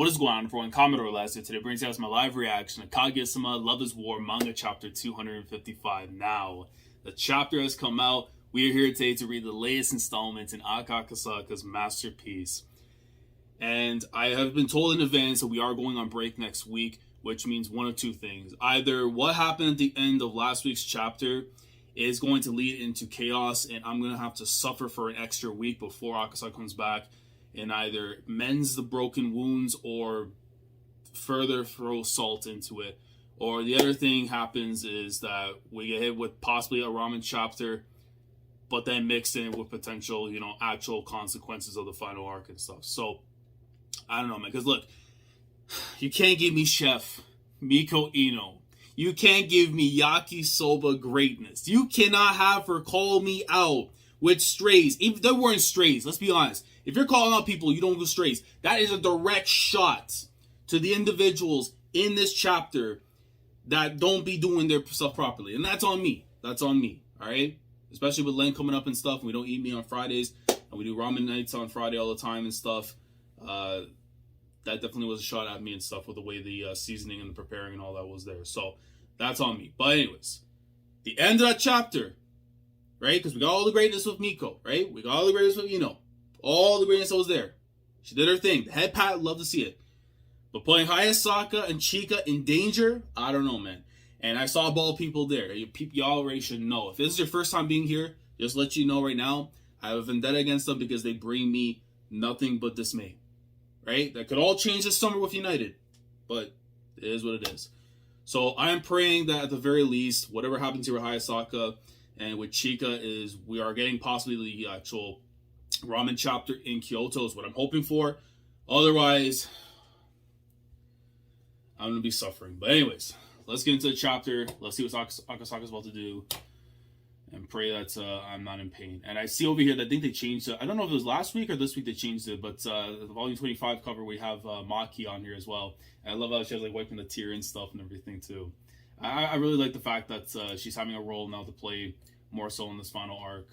What is going on, everyone? Commodore last year today brings out my live reaction to Kaguya-sama Love is War manga chapter 255. Now, the chapter has come out. We are here today to read the latest installment in Akasaka's masterpiece. And I have been told in advance that we are going on break next week, which means one of two things. Either what happened at the end of last week's chapter is going to lead into chaos, and I'm going to have to suffer for an extra week before Akasaka comes back and either mends the broken wounds or further throw salt into it. Or the other thing happens is that we get hit with possibly a ramen chapter, but then mixed in with potential, actual consequences of the final arc and stuff. So, I don't know, man. Because look, you can't give me Chef Miko Ino. You can't give me yakisoba greatness. You cannot have her call me out with strays. Even they weren't strays, let's be honest. If you're calling out people, you don't do strays. That is a direct shot to the individuals in this chapter that don't be doing their stuff properly. And that's on me. That's on me. Alright? Especially with Len coming up and stuff. And we don't eat meat on Fridays. And we do ramen nights on Friday all the time and stuff. That definitely was a shot at me and stuff with the way the seasoning and the preparing and all that was there. So, that's on me. But anyways, the end of that chapter, right? Because we got all the greatness with Miko, right? We got all the greatness with all the greatness that was there. She did her thing. The head pat, love to see it. But putting Hayasaka and Chika in danger, I don't know, man. And I saw bald people there. Y'all already should know. If this is your first time being here, just let you know right now, I have a vendetta against them because they bring me nothing but dismay. Right? That could all change this summer with United. But it is what it is. So I am praying that at the very least, whatever happens here with Hayasaka and with Chika is we are getting possibly the actual ramen chapter in Kyoto is what I'm hoping for. Otherwise, I'm going to be suffering. But anyways, let's get into the chapter. Let's see what Akasaka's about to do. And pray that I'm not in pain. And I see over here that I think they changed it. I don't know if it was last week or this week they changed it. But the volume 25 cover, we have Maki on here as well. And I love how she has like wiping the tear and stuff and everything too. I really like the fact that she's having a role now to play more so in this final arc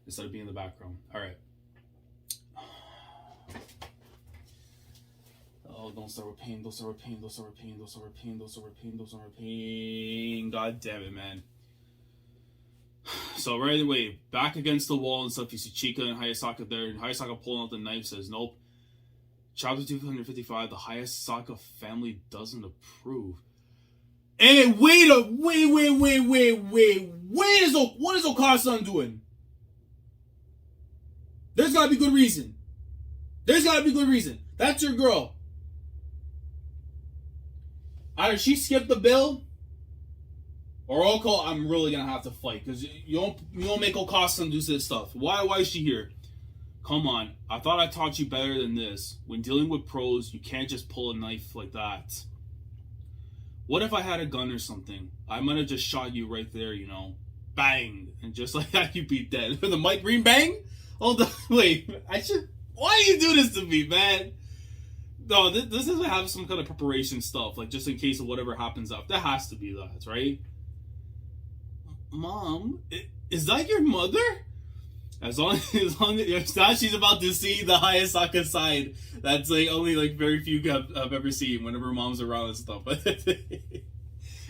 instead of being in the background. All right. Oh, don't start with pain, don't start with pain, don't start with pain, don't start with pain, don't start with pain, don't start with pain. God damn it, man. So right away, back against the wall and stuff, you see Chika and Hayasaka there, and Hayasaka pulling out the knife says, nope. Chapter 255, the Hayasaka family doesn't approve. And what is Okada-san doing? There's gotta be good reason. There's gotta be good reason. That's your girl. Either she skipped the bill, or Oko, I'm really gonna have to fight because you don't make Okada-san do this stuff. Why is she here? Come on, I thought I taught you better than this. When dealing with pros, you can't just pull a knife like that. What if I had a gun or something? I might have just shot you right there, bang, and just like that you'd be dead. The Mike Green bang? Hold on, wait, why do you do this to me, man? No, this doesn't have some kind of preparation stuff, like just in case of whatever happens up. That has to be that, right? Mom, is that your mother? As long as now she's about to see the Hayasaka side. That's like only like very few have ever seen whenever mom's around and stuff.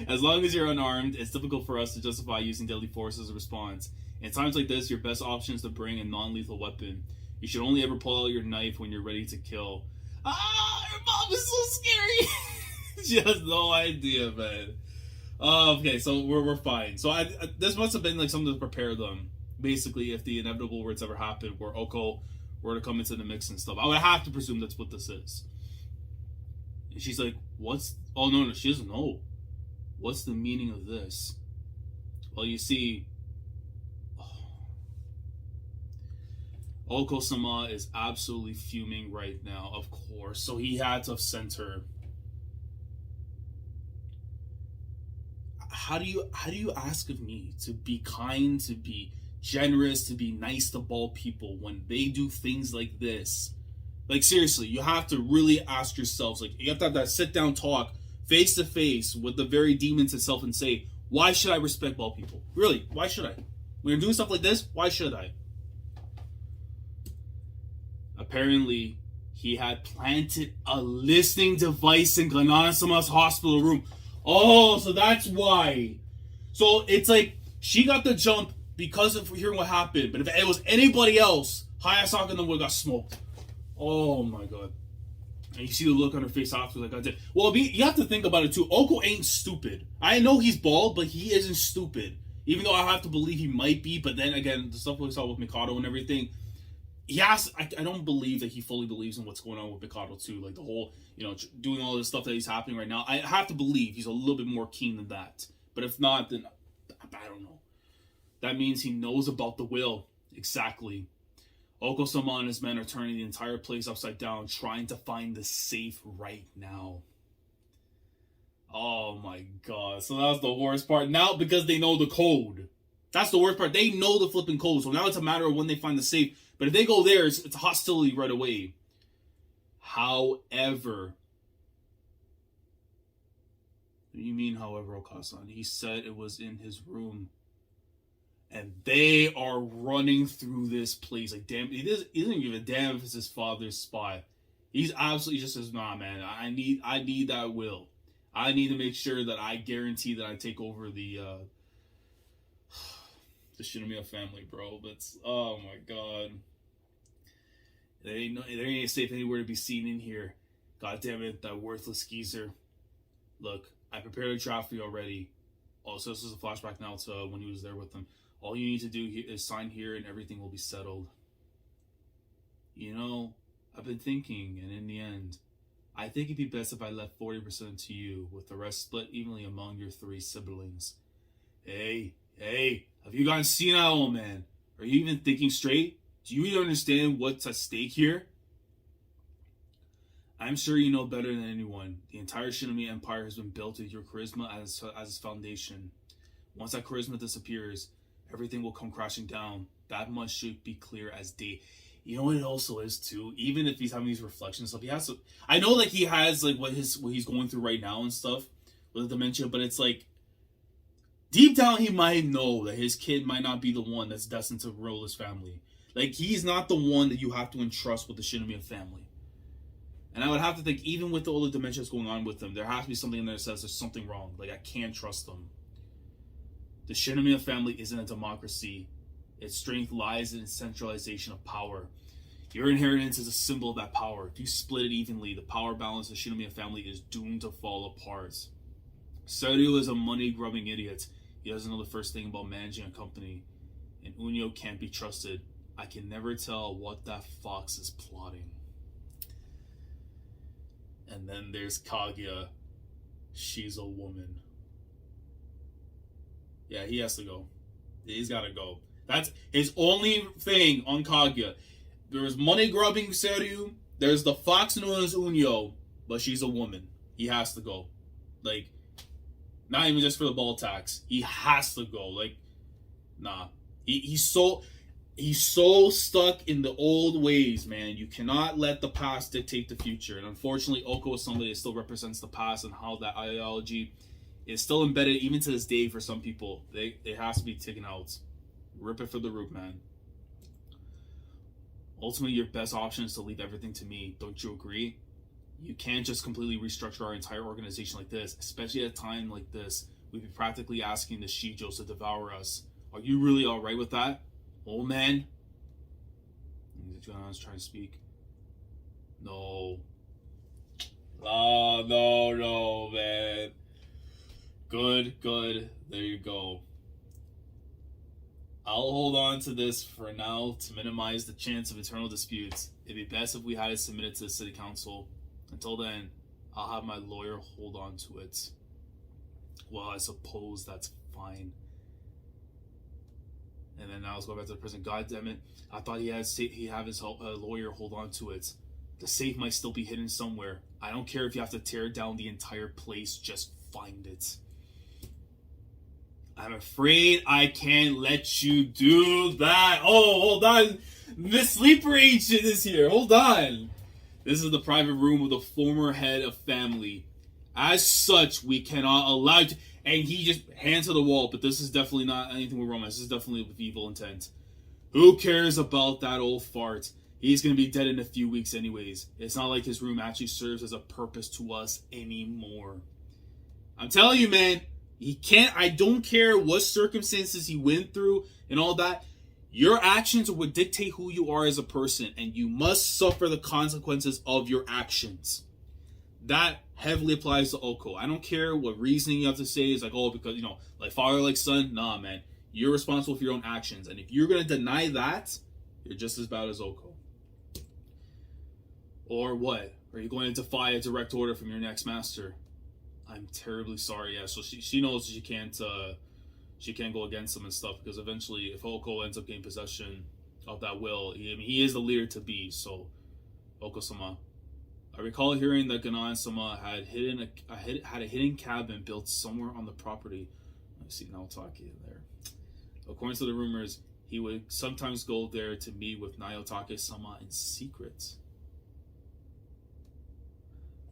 As long as you're unarmed, it's difficult for us to justify using deadly force as a response. In times like this, your best option is to bring a non-lethal weapon. You should only ever pull out your knife when you're ready to kill. Her mom is so scary. She has no idea, man. Okay, so we're fine. So this must have been like something to prepare them. Basically, if the inevitable were to ever happen, where Oko were to come into the mix and stuff, I would have to presume that's what this is. And she's like, "What's?" Oh no, she doesn't know. What's the meaning of this? Well, you see, Oko-sama is absolutely fuming right now, of course. So he had to have sent her. How do you ask of me to be kind, to be generous, to be nice to bald people when they do things like this? Like seriously, you have to really ask yourselves. Like you have to have that sit down talk, face to face with the very demons itself, and say, why should I respect bald people? Really, why should I? When you're doing stuff like this, why should I? Apparently, He had planted a listening device in gan'an-sama's hospital room. Oh, so that's why. So it's like she got the jump because of hearing what happened. But if it was anybody else, Hayasaka and them would have got smoked. Oh my god. And you see the look on her face after, like I did. Well, you have to think about it too. Oko ain't stupid. I know he's bald, but he isn't stupid. Even though I have to believe he might be. But then again, the stuff we saw with Mikado and everything, I don't believe that he fully believes in what's going on with Mikado too. Like the whole, doing all this stuff that he's happening right now. I have to believe he's a little bit more keen than that. But if not, then I don't know. That means he knows about the will. Exactly. Oko-sama and his men are turning the entire place upside down, trying to find the safe right now. Oh my god. So that's the worst part. Now, because they know the code. That's the worst part. They know the flipping code. So now it's a matter of when they find the safe. But if they go there, it's hostility right away. However. What do you mean, however, Okasan? He said it was in his room. And they are running through this place. Like, damn, he doesn't give a damn if it's his father's spy. He's absolutely just says, nah, man, I need that will. I need to make sure that I guarantee that I take over the Shinomiya family, bro. That's, oh my god. There ain't a safe anywhere to be seen in here. God damn it, that worthless geezer. Look, I prepared a draft for you already. Also, this is a flashback now to when he was there with them. All you need to do is sign here and everything will be settled. I've been thinking, and in the end, I think it'd be best if I left 40% to you, with the rest split evenly among your 3 siblings. Hey, have you gotten senile, old man? Are you even thinking straight? Do you even understand what's at stake here? I'm sure you know better than anyone. The entire Shinomiya Empire has been built with your charisma as its foundation. Once that charisma disappears, everything will come crashing down. That much should be clear as day. You know what it also is too? Even if he's having these reflections stuff, he has to. I know like he has like what he's going through right now and stuff with the dementia, but it's like deep down he might know that his kid might not be the one that's destined to rule his family. Like he's not the one that you have to entrust with the Shinomiya family. And I would have to think, even with all the dementia that's going on with them, there has to be something in there that says there's something wrong. Like I can't trust them. The Shinomiya family isn't a democracy. Its strength lies in its centralization of power. Your inheritance is a symbol of that power. If you split it evenly, the power balance of the Shinomiya family is doomed to fall apart. Seiryu is a money-grubbing idiot. He doesn't know the first thing about managing a company. And Unyo can't be trusted. I can never tell what that fox is plotting. And then there's Kaguya. She's a woman. Yeah, he has to go. He's got to go. That's his only thing on Kaguya. There's money grubbing Seiryu. There's the fox known as Unyo, but she's a woman. He has to go. Like, not even just for the ball tax. He has to go. Like, nah. He's so stuck in the old ways, man. You cannot let the past dictate the future. And unfortunately, Oko is somebody that still represents the past and how that ideology is still embedded even to this day for some people. It has to be taken out. Rip it for the root, man. Ultimately, your best option is to leave everything to me. Don't you agree? You can't just completely restructure our entire organization like this, especially at a time like this. We'd be practically asking the Shijos to devour us. Are you really alright with that, old man? I was trying to speak. No. Oh, no, man. Good. There you go. I'll hold on to this for now to minimize the chance of eternal disputes. It'd be best if we had it submitted to the city council. Until then, I'll have my lawyer hold on to it. Well, I suppose that's fine. And then now let's go back to the prison. God damn it. I thought he'd have his lawyer hold on to it. The safe might still be hidden somewhere. I don't care if you have to tear down the entire place. Just find it. I'm afraid I can't let you do that. Oh, hold on. The sleeper agent is here. Hold on. This is the private room of the former head of family. As such, we cannot allow you to... And he just hands to the wall, but this is definitely not anything with romance. This is definitely with evil intent. Who cares about that old fart? He's going to be dead in a few weeks anyways. It's not like his room actually serves as a purpose to us anymore. I'm telling you, man, he can't, I don't care what circumstances he went through and all that. Your actions would dictate who you are as a person, and you must suffer the consequences of your actions. That heavily applies to Oko. I don't care what reasoning you have to say. It's like, oh, because, like father, like son. Nah, man. You're responsible for your own actions. And if you're going to deny that, you're just as bad as Oko. Or what? Are you going to defy a direct order from your next master? I'm terribly sorry. Yeah, so she knows she can't go against him and stuff, because eventually if Oko ends up getting possession of that will, he is the leader to be. So, Oko-sama. I recall hearing that gan'an-sama had a hidden cabin built somewhere on the property. I see Naotake there. According to the rumors, he would sometimes go there to meet with Naotake-sama in secret.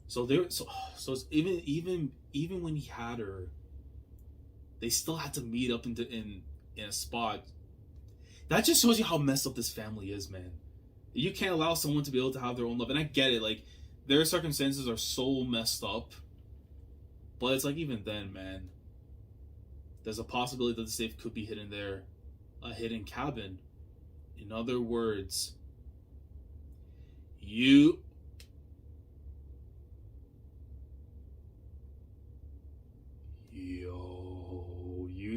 So it's even when he had her, they still had to meet up in a spot. That just shows you how messed up this family is, man. You can't allow someone to be able to have their own love, and I get it. Like, their circumstances are so messed up, but it's like, even then, man, there's a possibility that the safe could be hidden there, a hidden cabin. In other words, you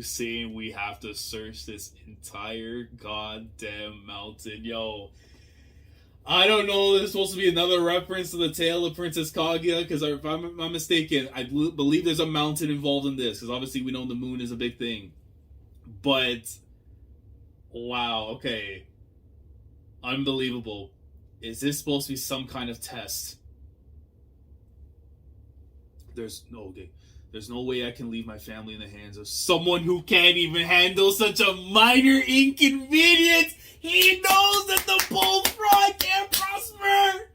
saying we have to search this entire goddamn mountain? Yo, I don't know if there's supposed to be another reference to the tale of Princess Kaguya, because if I'm not mistaken, I believe there's a mountain involved in this, because obviously we know the moon is a big thing. But, wow, okay. Unbelievable. Is this supposed to be some kind of test? There's no way I can leave my family in the hands of someone who can't even handle such a minor inconvenience. He knows that the bullfrog can't prosper.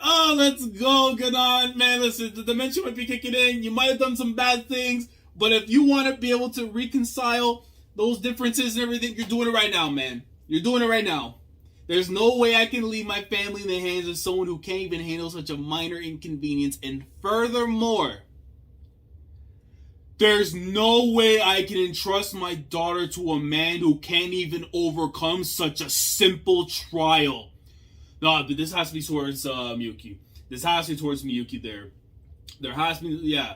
Oh, let's go, gan'an. Man, listen, the dimension might be kicking in. You might have done some bad things, but if you want to be able to reconcile those differences and everything, you're doing it right now, man. You're doing it right now. There's no way I can leave my family in the hands of someone who can't even handle such a minor inconvenience. And furthermore, there's no way I can entrust my daughter to a man who can't even overcome such a simple trial. No, but this has to be towards Miyuki. This has to be towards Miyuki there. There has to be, yeah.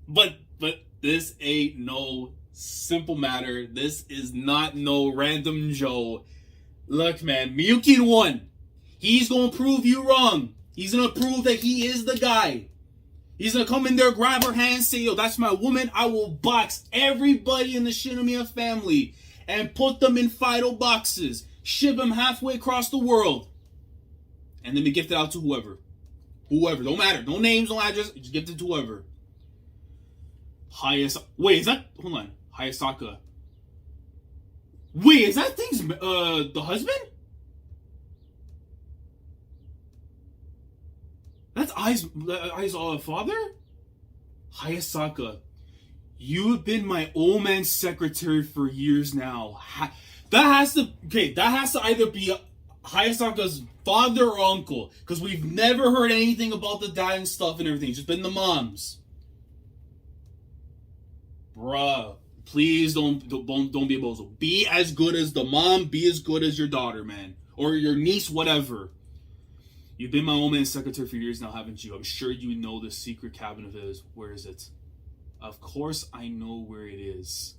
But this ain't no simple matter. This is not no random Joe. Look, man, Miyuki won. He's gonna prove you wrong. He's gonna prove that he is the guy. He's gonna come in there, grab her hand, say, yo, that's my woman. I will box everybody in the Shinomiya family and put them in Fido boxes. Ship them halfway across the world. And then be gifted out to whoever. Whoever, don't matter. No names, no address. Just gift it to whoever. Wait, is that, hold on. Hayasaka. Wait, is that thing's, the husband? That's Ai's father? Hayasaka, you have been my old man's secretary for years now. That has to either be Hayasaka's father or uncle, because we've never heard anything about the dad and stuff and everything. It's just been the moms. Bruh, please don't be a bozo. Be as good as the mom. Be as good as your daughter, man, or your niece, whatever. You've been my old man's secretary for years now, haven't you? I'm sure you know the secret cabin of his. Where is it? Of course I know where it is.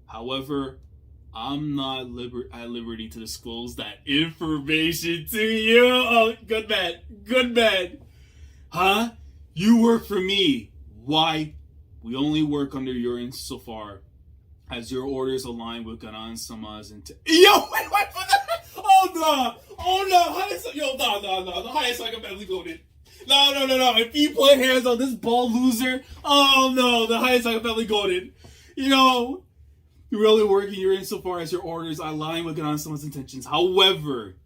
However, I'm not at liberty to disclose that information to you. Oh, good man. Good man. Huh? You work for me. Why? We only work under your insofar as your orders align with gan'an-sama's Yo, wait, for that? Oh no, the Hayasaka family voted. No. If he put hands on this bald loser, oh no, the Hayasaka family voted. You're only working here insofar as your orders align with gan'an-sama's intentions. However,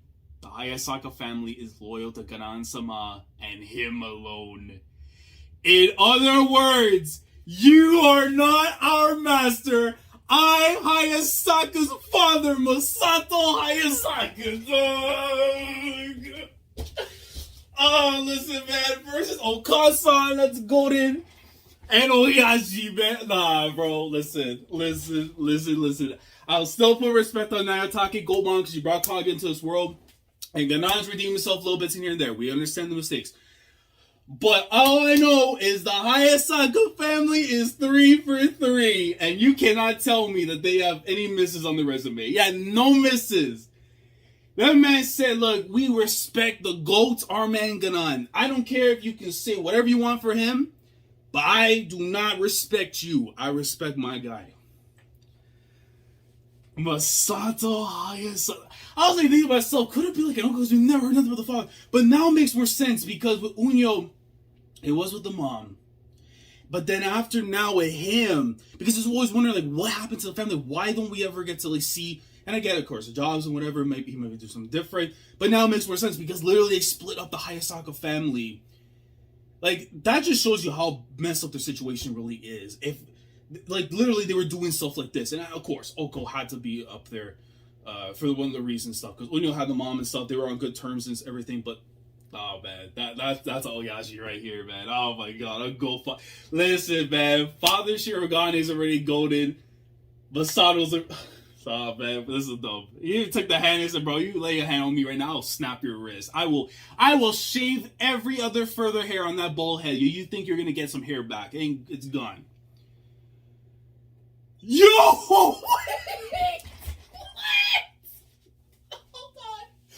the Hayasaka family is loyal to gan'an-sama and him alone. In other words, You are not our master. Ai Hayasaka's father, Masato Hayasaka. Oh, listen, man. Versus Akasaka, that's golden. And Oyashi, man. Nah, bro. Listen. I'll still put respect on Nayatake Goemon because she brought Kaguya into this world. And gan'an's redeemed himself a little bit in here and there. We understand the mistakes. But all I know is the Hayasaka family is 3 for 3. And you cannot tell me that they have any misses on the resume. Yeah, no misses. That man said, look, we respect the GOAT, our man gan'an. I don't care if you can say whatever you want for him, but I do not respect you. I respect my guy. Masato Hayasaka. I was like thinking to myself, could it be like an uncle because we never heard nothing about the father? But now it makes more sense because with Unyo, it was with the mom. But then after now with him, because I was always wondering like what happened to the family? Why don't we ever get to like see? And I get it, of course, the jobs and whatever, maybe he might do something different. But now it makes more sense because literally they split up the Hayasaka family. Like that just shows you how messed up their situation really is. If like literally they were doing stuff like this, and of course Oko had to be up there for one of the reasons stuff because Unyo had the mom and stuff. They were on good terms and everything, but. Oh man, that's Oyashi right here, man. Oh my god, I'll go. Listen, man, Father Shirogane is already golden. Masato's a. Oh man, this is dumb. You took the hand and said, "Bro, you lay a hand on me right now, I'll snap your wrist. I will shave every other further hair on that bald head. You think you're gonna get some hair back? It's gone." Yo.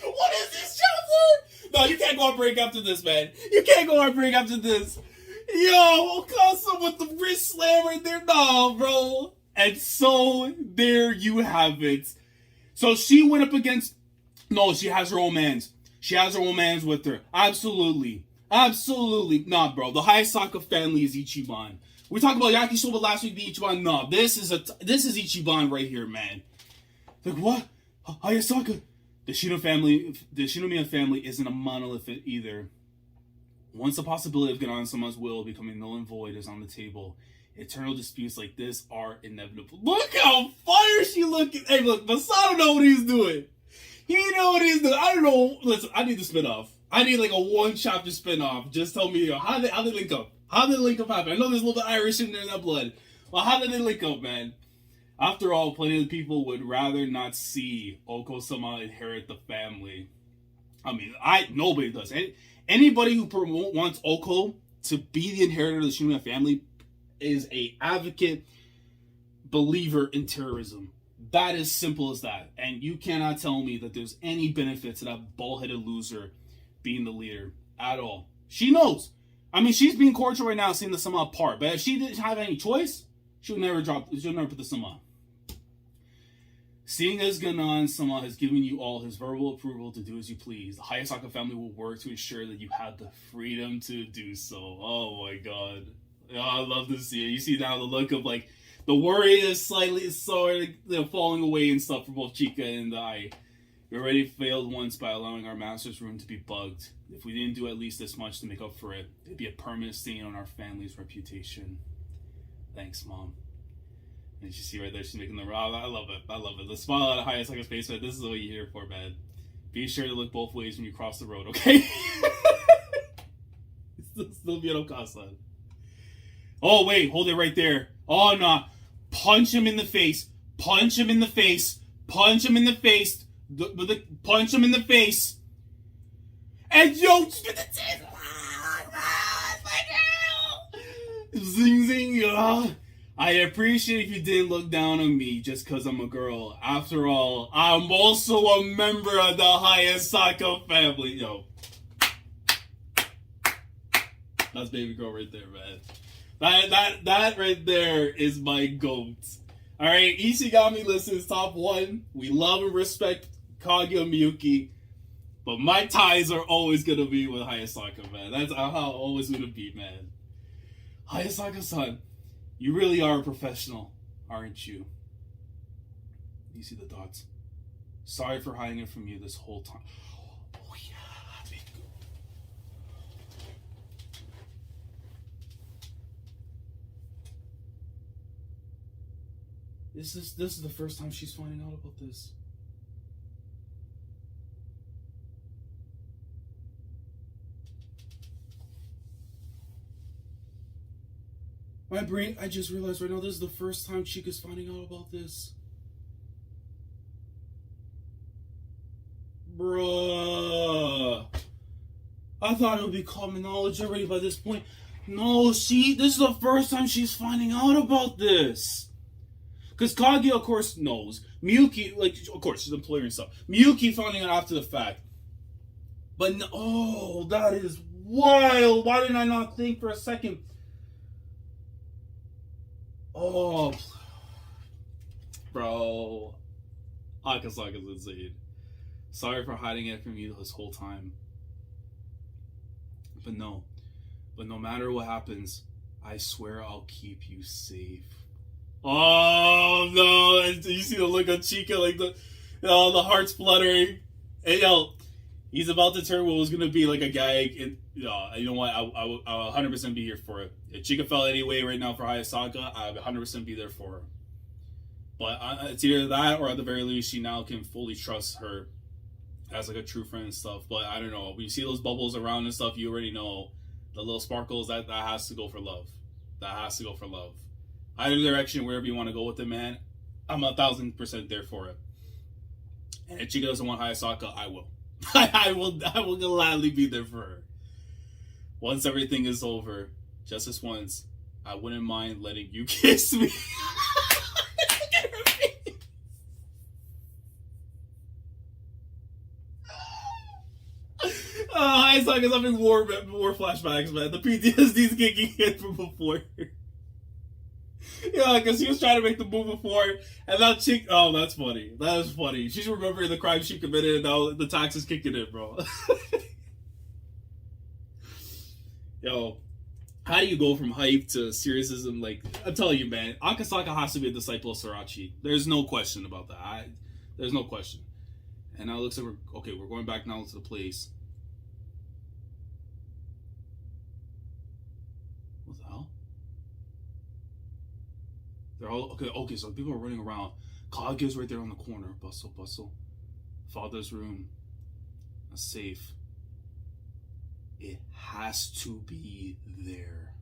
What is this chapter? No, you can't go on break after this, man. You can't go on break after this. Yo, Okasa with the wrist slam right there. No, bro. And so, there you have it. So, she went up against... No, she has her own mans. She has her own mans with her. Absolutely. Nah, bro. The Hayasaka family is Ichiban. We talked about Yakisoba last week being Ichiban. No, this is Ichiban right here, man. Like, what? Hayasaka... The Shinomiya family isn't a monolith either. Once the possibility of gan'an-sama's will becoming null and void is on the table, eternal disputes like this are inevitable. Look how fire she looking! Hey, look, Masato know what he's doing. He know what he's doing. I don't know. Listen, I need the spin-off. I need like a 1-chapter spin-off. Just tell me how they link up. How did the link up happen? I know there's a little bit of Irish in there in that blood. Well, how did they link up, man? After all, plenty of people would rather not see Oko-sama inherit the family. I mean, nobody does. Anybody who wants Oko to be the inheritor of the Shinomiya family is a advocate, believer in terrorism. That is simple as that. And you cannot tell me that there's any benefit to that bald-headed loser being the leader at all. She knows. I mean, she's being cordial right now, seeing the Sama apart. But if she didn't have any choice, she would never put the Sama. Seeing as gan'an-sama has given you all his verbal approval to do as you please, the Hayasaka family will work to ensure that you have the freedom to do so. Oh my god. Oh, I love to see it. You see now the look of like, the worry is slightly falling away and stuff for both Chika and Ai. We already failed once by allowing our master's room to be bugged. If we didn't do at least this much to make up for it, it'd be a permanent stain on our family's reputation. Thanks, Mom. And you see right there, she's making the rob. I love it. The smile out of Hayasaka's face, man. This is what you're here for, man. Be sure to look both ways when you cross the road, okay? Still be an Okasa. Oh, wait. Hold it right there. Oh, no. Punch him in the face. Punch him in the face. Punch him in the face. Punch him in the face. And yo, just get the teeth. Zing, zing. I appreciate if you didn't look down on me just because I'm a girl. After all, I'm also a member of the Hayasaka family. Yo. That's baby girl right there, man. That right there is my GOAT. Alright, Ishigami listens top 1. We love and respect Kaguya Miyuki. But my ties are always gonna be with Hayasaka, man. That's how I'm always gonna be, man. Hayasaka-san. You really are a professional, aren't you? You see the dots? Sorry for hiding it from you this whole time. Oh yeah, big girl. This is the first time she's finding out about this. My brain, I just realized right now, this is the first time Chika's finding out about this. Bruh. I thought it would be common knowledge already by this point. No, this is the first time she's finding out about this. Because Kaguya, of course, knows. Miyuki, like, of course, she's an employer and stuff. Miyuki finding out after the fact. But, oh, that is wild. Why didn't I not think for a second? Oh, bro. Akasaka's insane. Sorry for hiding it from you this whole time. But no matter what happens, I swear I'll keep you safe. Oh no! You see the look on Chika, like the heart's fluttering. And he's about to turn what was gonna be like a gag. And you know what? I'll 100% be here for it. If Chika fell anyway right now for Hayasaka, I'll 100% be there for her. But it's either that, or at the very least, she now can fully trust her as like a true friend and stuff. But I don't know. When you see those bubbles around and stuff, you already know the little sparkles. That has to go for love. That has to go for love. Either direction, wherever you want to go with it, man, I'm 1,000% there for it. And if Chika doesn't want Hayasaka, I will. I will gladly be there for her. Once everything is over, just this once, I wouldn't mind letting you kiss me. Hayasaka's having war flashbacks, man. The PTSD's kicking in from before. Yeah, because he was trying to make the move before, and now Chick. Oh, that's funny. That is funny. She's remembering the crime she committed, and now the tax is kicking in, bro. Yo, how do you go from hype to seriousicism? Like, I'm telling you, man, Akasaka has to be a disciple of Sorachi. There's no question about that. There's no question. And now it looks like we're going back now to the place. What the hell? They're all okay, so people are running around. Kaguya's right there on the corner. Bustle. Father's room. A safe. It has to be there.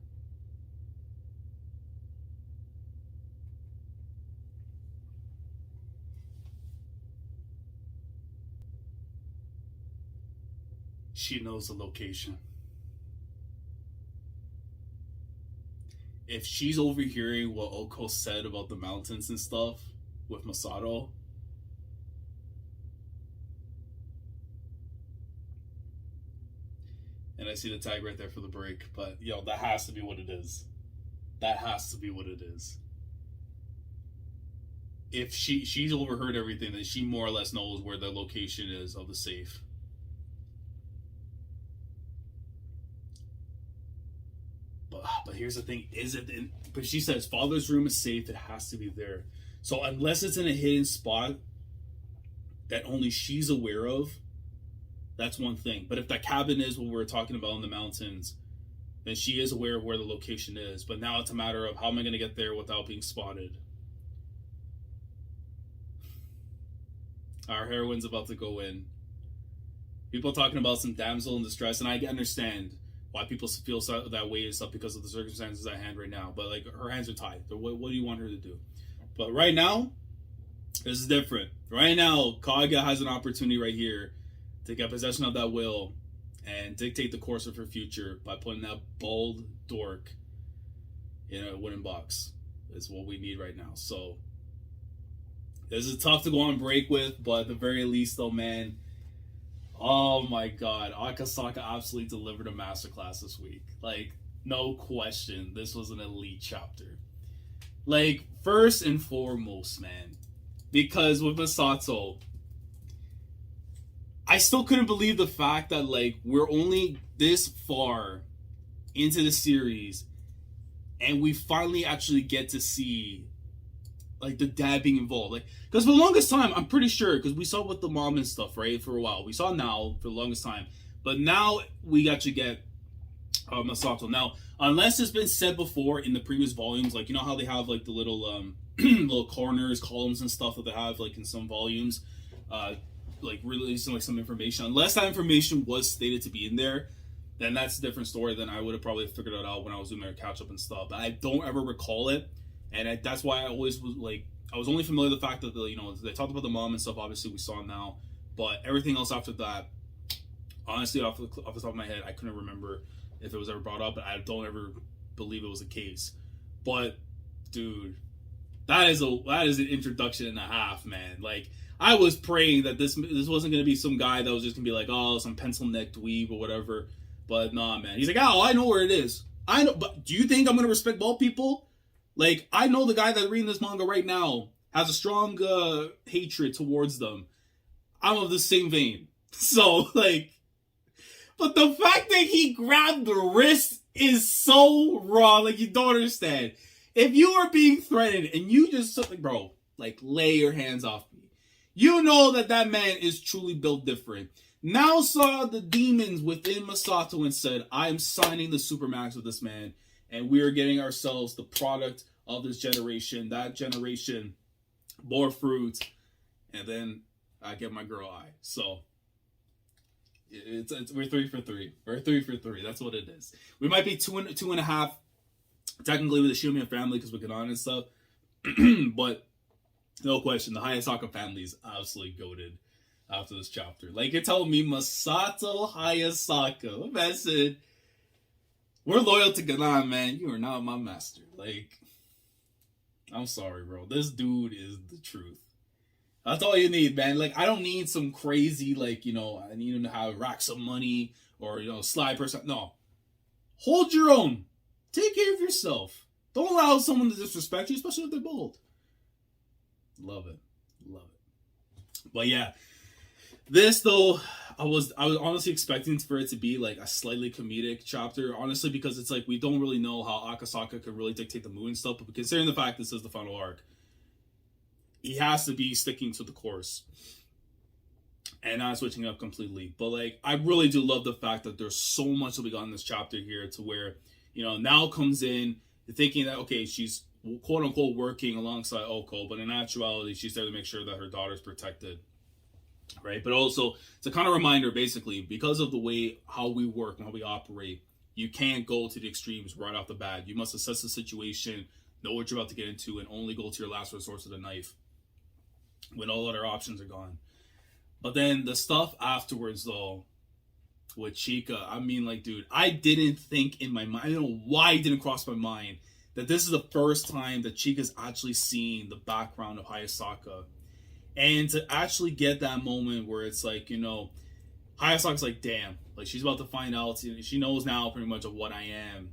She knows the location. If she's overhearing what Oko said about the mountains and stuff with Masato, and I see the tag right there for the break, but that has to be what it is. That has to be what it is. If she's overheard everything, then she more or less knows where the location is of the safe. But here's the thing, but she says father's room is safe, it has to be there. So unless it's in a hidden spot that only she's aware of, that's one thing. But if that cabin is what we're talking about in the mountains, then she is aware of where the location is. But now it's a matter of how am I going to get there without being spotted. Our heroine's about to go in. People talking about some damsel in distress, and I understand why people feel that way and stuff because of the circumstances at hand right now. But like, her hands are tied. What do you want her to do? But right now, this is different. Right now, Kaguya has an opportunity right here to get possession of that will and dictate the course of her future by putting that bald dork in a wooden box. Is what we need right now. So this is tough to go on break with, but at the very least, though, man. Oh my God, Akasaka absolutely delivered a masterclass this week. Like, no question, this was an elite chapter. Like, first and foremost, man, because with Masato, I still couldn't believe the fact that, like, we're only this far into the series and we finally actually get to see, like, the dad being involved. Like, because for the longest time, I'm pretty sure, because we saw with the mom and stuff, right, for a while. We saw now for the longest time. But now we actually get Masato. Now, unless it's been said before in the previous volumes, like, you know how they have like the little little corners, columns, and stuff that they have like in some volumes, like releasing like some information. Unless that information was stated to be in there, then that's a different story. Then I would have probably figured it out when I was doing my catch up and stuff. But I don't ever recall it, and that's why I always was like, I was only familiar with the fact that they talked about the mom and stuff. Obviously, we saw now, but everything else after that, honestly, off the top of my head, I couldn't remember if it was ever brought up, but I don't ever believe it was the case. But dude, that is an introduction and a half, man. Like, I was praying that this wasn't gonna be some guy that was just gonna be like, oh, some pencil neck dweeb or whatever. But nah, man. He's like, oh, I know where it is. I know, but do you think I'm gonna respect bald people? Like, I know the guy that's reading this manga right now has a strong hatred towards them. I'm of the same vein. So, like, but the fact that he grabbed the wrist is so wrong. Like, you don't understand. If you are being threatened and you just like, bro, like, lay your hands off me, you know that man is truly built different. Now saw the demons within Masato and said, I am signing the Supermax with this man, and we are getting ourselves the product of this generation. That generation bore fruit, and then I get my girl Ai. So we're 3 for 3. We're 3 for 3. That's what it is. We might be two and a half technically with the Shinomiya family because we're gan'an and stuff, but no question, the Hayasaka family is absolutely goated after this chapter. Like, you're telling me Masato Hayasaka, man said, we're loyal to gan'an, man. You are not my master. Like, I'm sorry, bro. This dude is the truth. That's all you need, man. Like, I don't need some crazy, like, I need him to have racks of money or, slide person. No. Hold your own. Take care of yourself. Don't allow someone to disrespect you, especially if they're bold. Love it. Love it. But yeah, this, though, I was honestly expecting for it to be like a slightly comedic chapter, honestly, because it's like we don't really know how Akasaka could really dictate the mood and stuff, but considering the fact this is the final arc, he has to be sticking to the course and not switching up completely. But like, I really do love the fact that there's so much that we got in this chapter here to where, now comes in thinking that, okay, she's quote unquote working alongside Oko, but in actuality, she's there to make sure that her daughter's protected. Right? But also, it's a kind of reminder, basically, because of the way how we work and how we operate, you can't go to the extremes right off the bat. You must assess the situation, know what you're about to get into, and only go to your last resource of the knife when all other options are gone. But then the stuff afterwards, though, with Chika, I mean, like, dude, I didn't think in my mind, I don't know why it didn't cross my mind, that this is the first time that Chika's actually seen the background of Hayasaka. And to actually get that moment where it's like, Hayasaka's like, damn, like, she's about to find out, she knows now pretty much of what I am.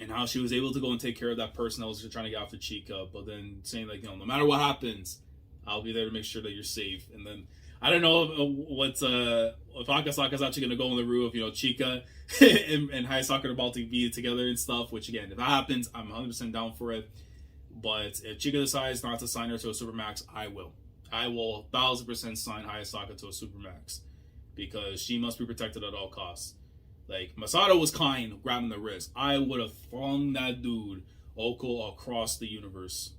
And how she was able to go and take care of that person that was trying to get after Chika, but then saying, like, no matter what happens, I'll be there to make sure that you're safe. And then, I don't know if Akasaka's actually going to go in the room of, Chika and Hayasaka are about to be together and stuff, which, again, if that happens, I'm 100% down for it. But if Chika decides not to sign her to a Supermax, I will. I will 1,000% sign Hayasaka to a Supermax. Because she must be protected at all costs. Like, Masato was kind, grabbing the wrist. I would have flung that dude, Oko, across the universe.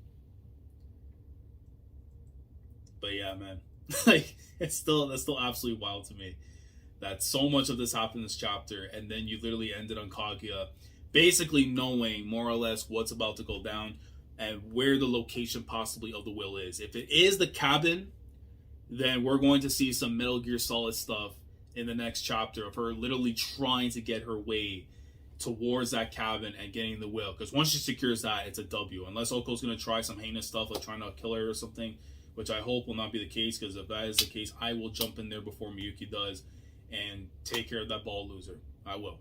But yeah, man. Like, that's still absolutely wild to me. That so much of this happened in this chapter, and then you literally ended on Kaguya basically knowing more or less what's about to go down and where the location possibly of the will is. If it is the cabin, then we're going to see some Metal Gear Solid stuff in the next chapter of her literally trying to get her way towards that cabin and getting the will. Because once she secures that, it's a W. Unless Oko's going to try some heinous stuff like trying to kill her or something, which I hope will not be the case, because if that is the case, I will jump in there before Miyuki does and take care of that ball loser. I will.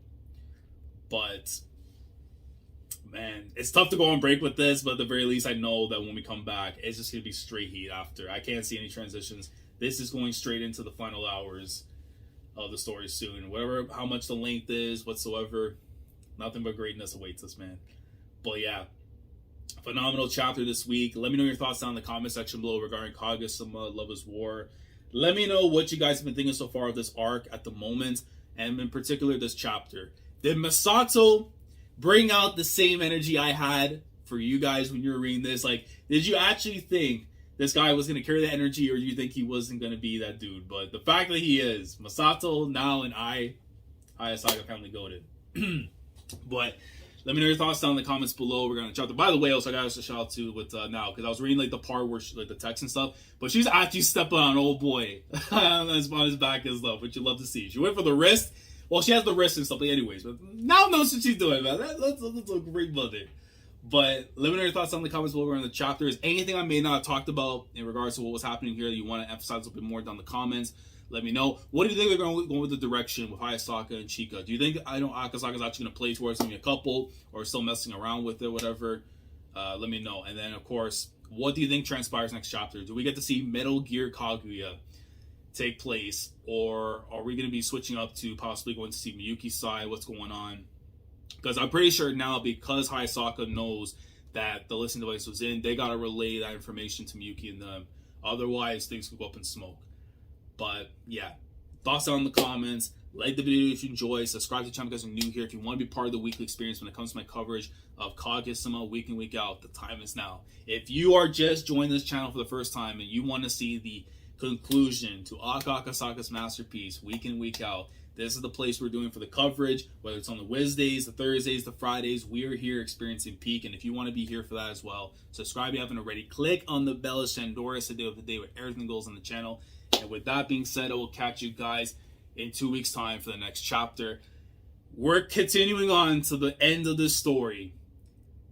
But, man, it's tough to go on break with this, but at the very least, I know that when we come back, it's just going to be straight heat after. I can't see any transitions. This is going straight into the final hours of the story soon. Whatever, how much the length is, whatsoever, nothing but greatness awaits us, man. But yeah, phenomenal chapter this week. Let me know your thoughts down in the comment section below regarding Kaguya-sama, Love is War. Let me know what you guys have been thinking so far of this arc at the moment. and in particular this chapter. Did Masato bring out the same energy I had for you guys when you were reading this? Like, did you actually think this guy was going to carry that energy, or do you think he wasn't going to be that dude? But the fact that he is, Masato now and Ai Hayasaka Family goated. But let me know your thoughts down in the comments below. We're going to chapter. By the way, also I got a shout out to with now, because I was reading like the part where like the text and stuff, but she's actually stepping on old boy on his back and stuff, which you love to see. She went for the wrist. Well, she has the wrist and stuff, but anyways, but now knows what she's doing, man. That's a great mother. But let me know your thoughts down in the comments below. We're in the chapters. Anything I may not have talked about in regards to what was happening here that you want to emphasize a little bit more down in the comments, let me know. What do you think they're going with the direction with Hayasaka and Chika? Do you think Akasaka is actually going to play towards being a couple, or still messing around with it, whatever? Let me know. And then, of course, what do you think transpires next chapter? Do we get to see Metal Gear Kaguya take place, or are we going to be switching up to possibly going to see Miyuki's side? What's going on? Because I'm pretty sure now, because Hayasaka knows that the listening device was in, they got to relay that information to Miyuki and them. Otherwise, things could go up in smoke. But yeah, thoughts down in the comments. Like the video if you enjoy. Subscribe to the channel if you guys are new here. If you want to be part of the weekly experience when it comes to my coverage of Kaguya-sama week in, week out, the time is now. If you are just joining this channel for the first time and you want to see the conclusion to Akasaka's masterpiece week in, week out, this is the place we're doing for the coverage, whether it's on the Wednesdays, the Thursdays, the Fridays. We are here experiencing peak, and if you want to be here for that as well, subscribe if you haven't already. Click on the bell as Shandora's the day of the day where everything goes on the channel. And with that being said, I will catch you guys in 2 weeks' time for the next chapter. We're continuing on to the end of this story,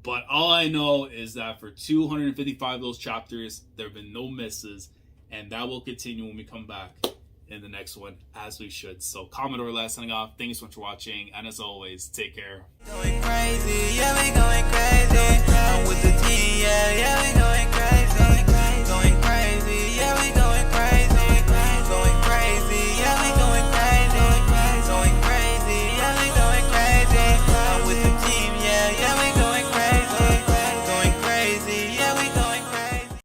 but all I know is that for 255 of those chapters, there have been no misses, and that will continue when we come back in the next one, as we should. So Commodore last signing off. Thanks so much for watching, and as always, take care. Going crazy, yeah, we going crazy. I'm with the